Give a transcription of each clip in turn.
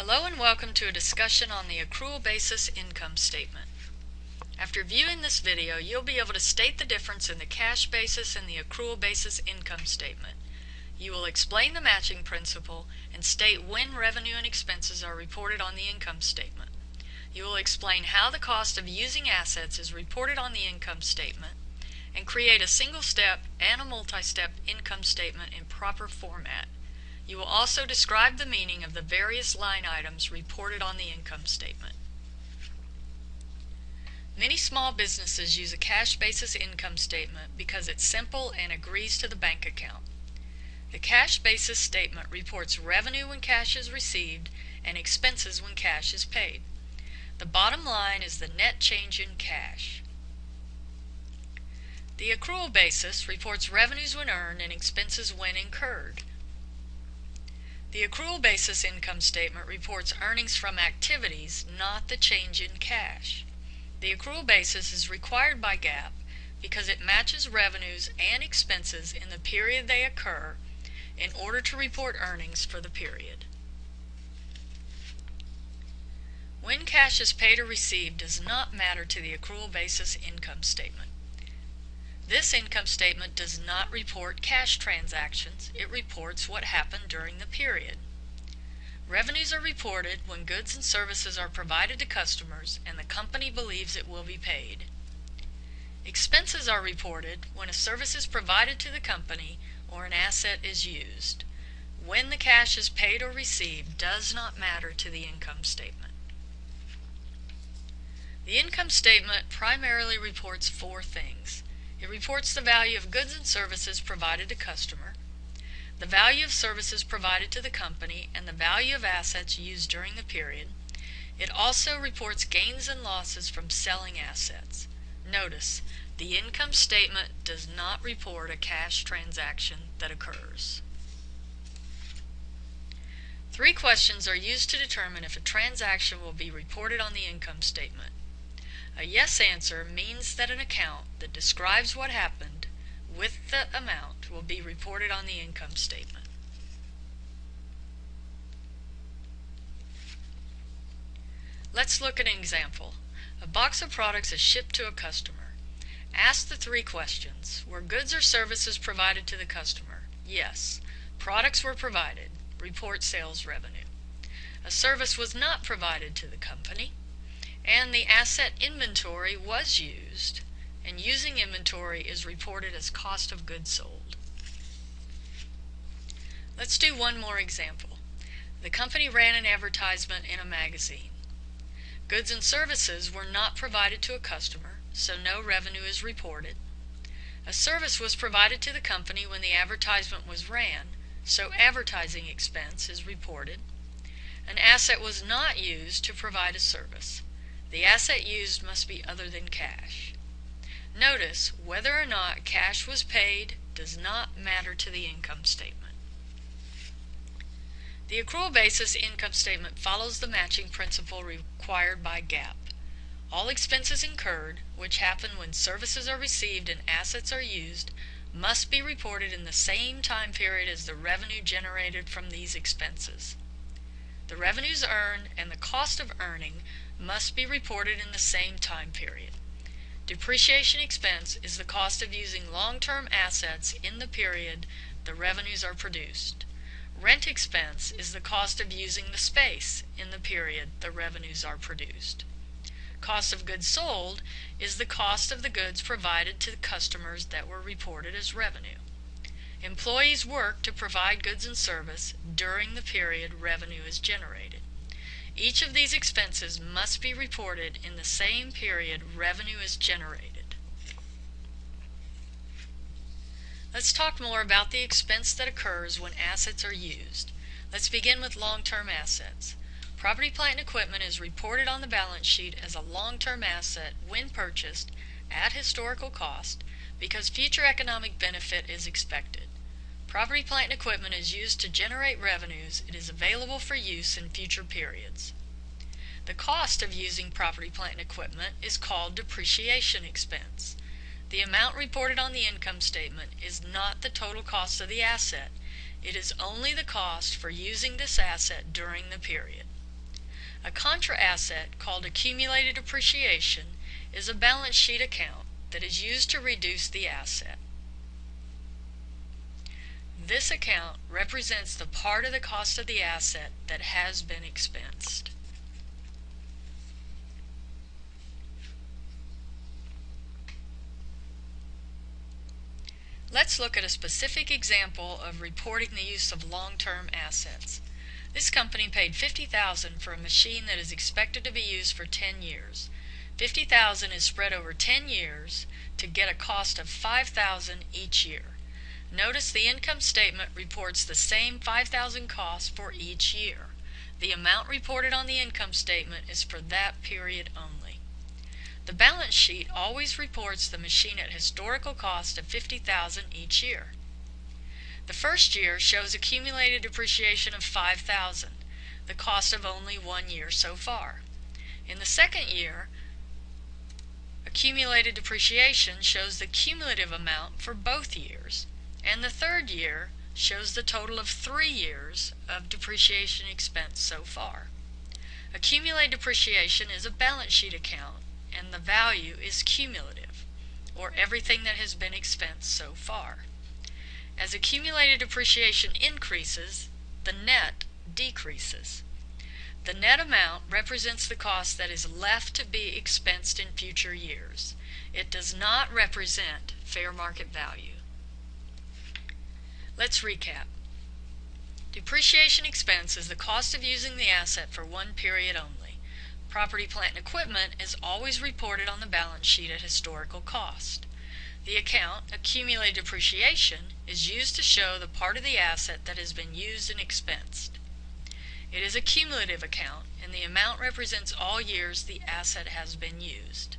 Hello and welcome to a discussion on the accrual basis income statement. After viewing this video, you'll be able to state the difference in the cash basis and the accrual basis income statement. You will explain the matching principle and state when revenue and expenses are reported on the income statement. You will explain how the cost of using assets is reported on the income statement and create a single-step and a multi-step income statement in proper format. You will also describe the meaning of the various line items reported on the income statement. Many small businesses use a cash basis income statement because it's simple and agrees to the bank account. The cash basis statement reports revenue when cash is received and expenses when cash is paid. The bottom line is the net change in cash. The accrual basis reports revenues when earned and expenses when incurred. The accrual basis income statement reports earnings from activities, not the change in cash. The accrual basis is required by GAAP because it matches revenues and expenses in the period they occur in order to report earnings for the period. When cash is paid or received does not matter to the accrual basis income statement. This income statement does not report cash transactions, it reports what happened during the period. Revenues are reported when goods and services are provided to customers and the company believes it will be paid. Expenses are reported when a service is provided to the company or an asset is used. When the cash is paid or received does not matter to the income statement. The income statement primarily reports four things. It reports the value of goods and services provided to customer, the value of services provided to the company, and the value of assets used during the period. It also reports gains and losses from selling assets. Notice, the income statement does not report a cash transaction that occurs. Three questions are used to determine if a transaction will be reported on the income statement. A yes answer means that an account that describes what happened with the amount will be reported on the income statement. Let's look at an example. A box of products is shipped to a customer. Ask the three questions. Were goods or services provided to the customer? Yes. Products were provided. Report sales revenue. A service was not provided to the company, and the asset inventory was used, and using inventory is reported as cost of goods sold. Let's do one more example. The company ran an advertisement in a magazine. Goods and services were not provided to a customer, so no revenue is reported. A service was provided to the company when the advertisement was ran, so advertising expense is reported. An asset was not used to provide a service. The asset used must be other than cash. Notice, whether or not cash was paid does not matter to the income statement. The accrual basis income statement follows the matching principle required by GAAP. All expenses incurred, which happen when services are received and assets are used, must be reported in the same time period as the revenue generated from these expenses. The revenues earned and the cost of earning must be reported in the same time period. Depreciation expense is the cost of using long-term assets in the period the revenues are produced. Rent expense is the cost of using the space in the period the revenues are produced. Cost of goods sold is the cost of the goods provided to the customers that were reported as revenue. Employees work to provide goods and service during the period revenue is generated. Each of these expenses must be reported in the same period revenue is generated. Let's talk more about the expense that occurs when assets are used. Let's begin with long-term assets. Property, plant, and equipment is reported on the balance sheet as a long-term asset when purchased at historical cost because future economic benefit is expected. Property, plant, and equipment is used to generate revenues. It is available for use in future periods. The cost of using property, plant, and equipment is called depreciation expense. The amount reported on the income statement is not the total cost of the asset. It is only the cost for using this asset during the period. A contra asset called accumulated depreciation is a balance sheet account that is used to reduce the asset. This account represents the part of the cost of the asset that has been expensed. Let's look at a specific example of reporting the use of long-term assets. This company paid $50,000 for a machine that is expected to be used for 10 years. $50,000 is spread over 10 years to get a cost of $5,000 each year. Notice the income statement reports the same $5,000 cost for each year. The amount reported on the income statement is for that period only. The balance sheet always reports the machine at historical cost of $50,000 each year. The first year shows accumulated depreciation of $5,000, the cost of only 1 year so far. In the second year, accumulated depreciation shows the cumulative amount for both years, and the third year shows the total of 3 years of depreciation expense so far. Accumulated depreciation is a balance sheet account, and the value is cumulative, or everything that has been expensed so far. As accumulated depreciation increases, the net decreases. The net amount represents the cost that is left to be expensed in future years. It does not represent fair market value. Let's recap. Depreciation expense is the cost of using the asset for one period only. Property, plant, and equipment is always reported on the balance sheet at historical cost. The account, accumulated depreciation, is used to show the part of the asset that has been used and expensed. It is a cumulative account, and the amount represents all years the asset has been used.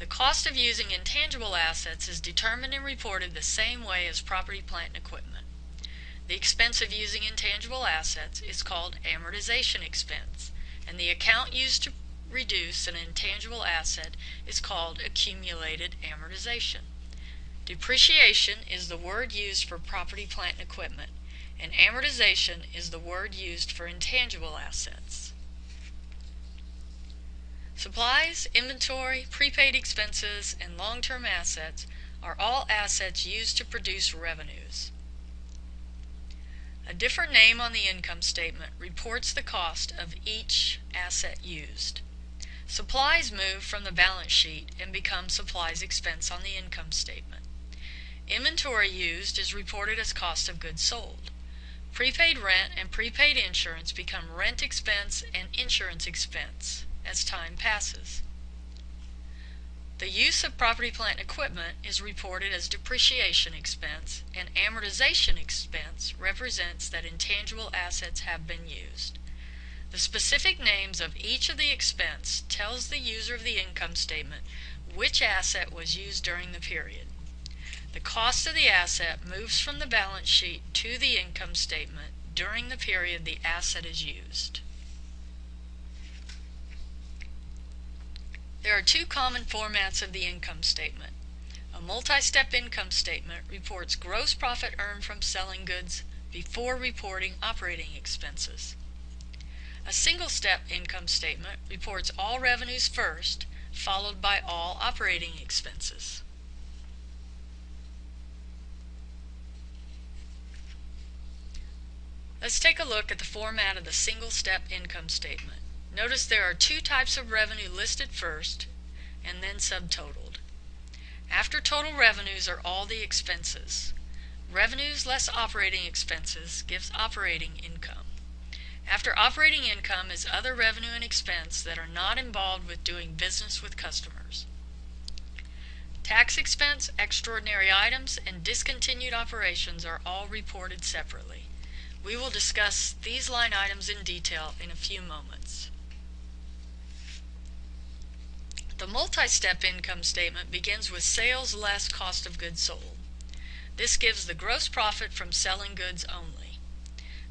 The cost of using intangible assets is determined and reported the same way as property, plant, and equipment. The expense of using intangible assets is called amortization expense, and the account used to reduce an intangible asset is called accumulated amortization. Depreciation is the word used for property, plant, and equipment, and amortization is the word used for intangible assets. Supplies, inventory, prepaid expenses, and long-term assets are all assets used to produce revenues. A different name on the income statement reports the cost of each asset used. Supplies move from the balance sheet and become supplies expense on the income statement. Inventory used is reported as cost of goods sold. Prepaid rent and prepaid insurance become rent expense and insurance expense as time passes. The use of property, plant, and equipment is reported as depreciation expense, and amortization expense represents that intangible assets have been used. The specific names of each of the expense tells the user of the income statement which asset was used during the period. The cost of the asset moves from the balance sheet to the income statement during the period the asset is used. There are two common formats of the income statement. A multi-step income statement reports gross profit earned from selling goods before reporting operating expenses. A single-step income statement reports all revenues first, followed by all operating expenses. Let's take a look at the format of the single-step income statement. Notice there are two types of revenue listed first and then subtotaled. After total revenues are all the expenses. Revenues less operating expenses gives operating income. After operating income is other revenue and expense that are not involved with doing business with customers. Tax expense, extraordinary items, and discontinued operations are all reported separately. We will discuss these line items in detail in a few moments. The multi-step income statement begins with sales less cost of goods sold. This gives the gross profit from selling goods only.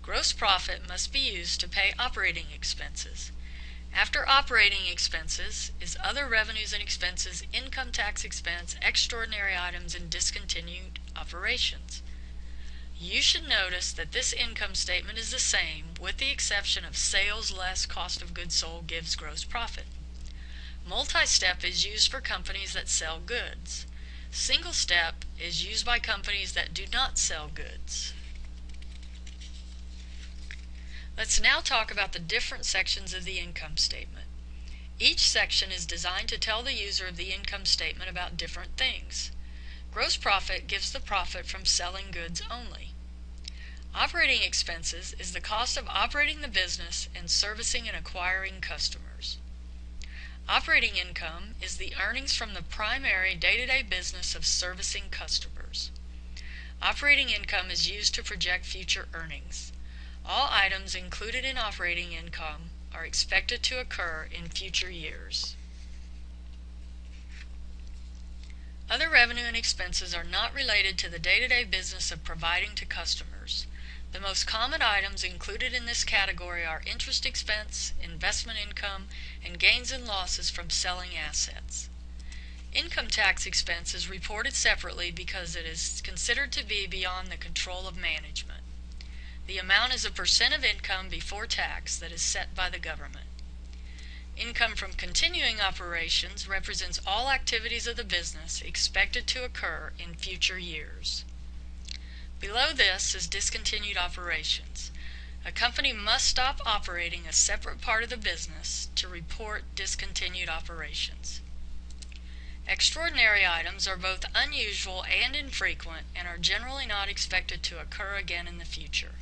Gross profit must be used to pay operating expenses. After operating expenses is other revenues and expenses, income tax expense, extraordinary items, and discontinued operations. You should notice that this income statement is the same with the exception of sales less cost of goods sold gives gross profit. Multi-step is used for companies that sell goods. Single step is used by companies that do not sell goods. Let's now talk about the different sections of the income statement. Each section is designed to tell the user of the income statement about different things. Gross profit gives the profit from selling goods only. Operating expenses is the cost of operating the business and servicing and acquiring customers. Operating income is the earnings from the primary day-to-day business of servicing customers. Operating income is used to project future earnings. All items included in operating income are expected to occur in future years. Other revenue and expenses are not related to the day-to-day business of providing to customers. The most common items included in this category are interest expense, investment income, and gains and losses from selling assets. Income tax expense is reported separately because it is considered to be beyond the control of management. The amount is a percent of income before tax that is set by the government. Income from continuing operations represents all activities of the business expected to occur in future years. Below this is discontinued operations. A company must stop operating a separate part of the business to report discontinued operations. Extraordinary items are both unusual and infrequent and are generally not expected to occur again in the future.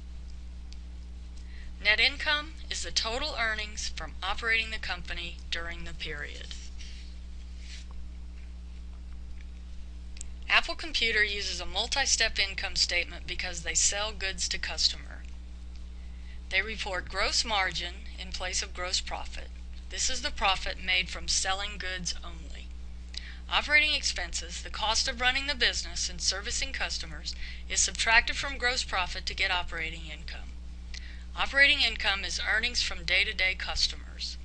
Net income is the total earnings from operating the company during the period. Apple Computer uses a multi-step income statement because they sell goods to customer. They report gross margin in place of gross profit. This is the profit made from selling goods only. Operating expenses, the cost of running the business and servicing customers, is subtracted from gross profit to get operating income. Operating income is earnings from day-to-day customers.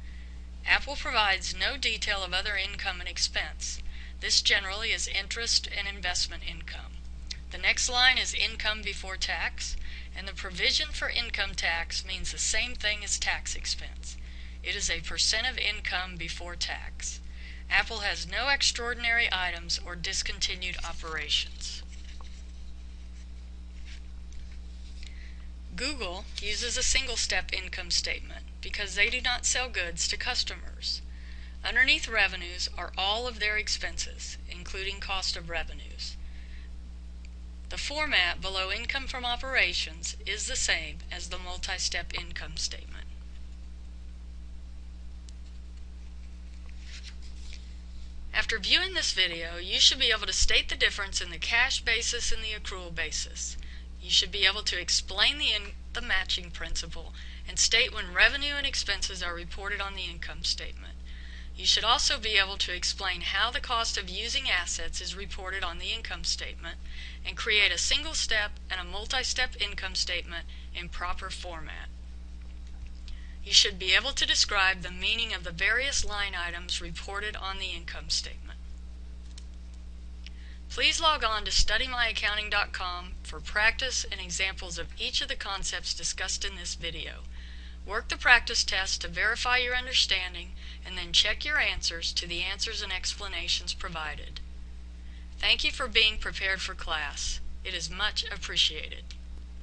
Apple provides no detail of other income and expense. This generally is interest and investment income. The next line is income before tax, and the provision for income tax means the same thing as tax expense. It is a percent of income before tax. Apple has no extraordinary items or discontinued operations. Google uses a single-step income statement because they do not sell goods to customers. Underneath revenues are all of their expenses, including cost of revenues. The format below income from operations is the same as the multi-step income statement. After viewing this video, you should be able to state the difference in the cash basis and the accrual basis. You should be able to explain the matching principle and state when revenue and expenses are reported on the income statement. You should also be able to explain how the cost of using assets is reported on the income statement and create a single step and a multi-step income statement in proper format. You should be able to describe the meaning of the various line items reported on the income statement. Please log on to StudyMyAccounting.com for practice and examples of each of the concepts discussed in this video. Work the practice test to verify your understanding and then check your answers to the answers and explanations provided. Thank you for being prepared for class. It is much appreciated.